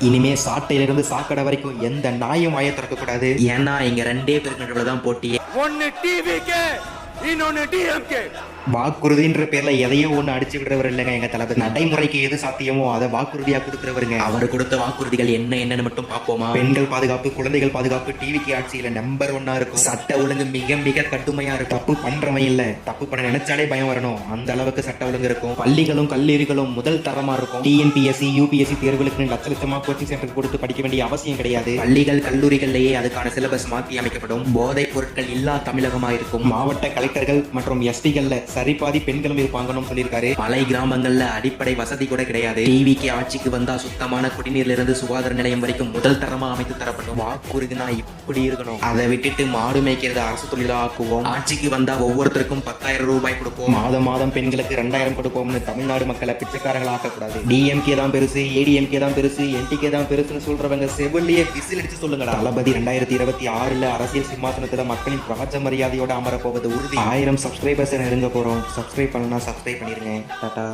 இனிமே சாட்டையிலிருந்து சாக்கடை வரைக்கும் எந்த நாயும் வாயை திறக்க கூடாது. ஏன்னா இங்க 2 பேருக்கு தான் போட்டியே. ஒன்னு டிவிக்கு, இன்னொன்னு டிஎம்கே. வாக்குறுதின்ற பேர்ல எதையோ ஒண்ணு அடிச்சு விடுறவர் இல்லைங்க எங்க தளபதி. நடைமுறைக்கு எது சாத்தியமோ அதை வாக்குறுதியா கொடுக்கிறவருங்க. அவர் கொடுத்த வாக்குறுதிகள் என்னன்னு மட்டும் பார்ப்போமா? பெண்கள் பாதுகாப்பு, குழந்தைகள் பாதுகாப்பு டிவிக்கு ஆட்சியில நம்பர் 1 இருக்கும். சட்ட ஒழுங்கு மிக மிக கடுமையா இருக்கும். தப்பு பண்றவன் இல்ல, தப்பு பண்ண நினைச்சாலே பயம் வரணும். அந்த அளவுக்கு சட்ட ஒழுங்கு இருக்கும். பள்ளிகளும் கல்லூரிகளும் முதல் தரமா இருக்கும். டிஎன்பிஎஸ்சி யூபிஎஸ்சி தேர்வுகளுக்கு லட்ச லட்சமா கோச்சிங் சென்டர் கொடுத்து படிக்க வேண்டிய அவசியம் கிடையாது. பள்ளிகள் கல்லூரிகளிலேயே அதுக்கான சிலபஸ் மாற்றி அமைக்கப்படும். போதைப் பொருட்கள் இல்லா தமிழகமா இருக்கும். மாவட்ட கலெக்டர்கள் மற்றும் எஸ்பிகள்ல சரிபாதி பெண்களும் இருப்பாங்கன்னு சொல்லியிருக்காரு. மலை கிராமங்கள்ல அடிப்படை வசதி கூட கிடையாது. டிவிக்கு ஆட்சிக்கு வந்தா சுத்தமான குடிநீர்ல இருந்து சுகாதார நிலையம் வரைக்கும் முதல் தரமா அமைத்து தரப்படும். வாக்குறுதினா இப்படி இருக்கணும். அதை விட்டுட்டு மாடு மேய்க்கிறத அரசு தொழிலா ஆக்குவோம். ஆட்சிக்கு வந்தா ஒவ்வொருத்தருக்கும் 10,000 ரூபாய் கொடுப்போம். மாதம் மாதம் பெண்களுக்கு 2,000 கொடுப்போம்னு தமிழ்நாடு மக்களை பிச்சைக்காரர்கள் ஆக்கக்கூடாது. டிஎம்கே தான் பெருசு, ஏடிஎம்கே தான் பெருசு, என்டிகே தான் பெருசுன்னு சொல்றவங்க செவிலியே விசில் அடிச்சு சொல்லுங்கடா. தளபதி 2026 அரசியல் சிம்மாசனத்துல மக்களின் ராஜ மரியாதையோட அமர போவது உறுதி. 1000 சப்ஸ்கிரைபர்ஸ் நெருங்க போறோம். சப்ஸ்கிரைப் பண்ணலாம், சப்ஸ்கிரைப் பண்ணிருங்க. டாடா.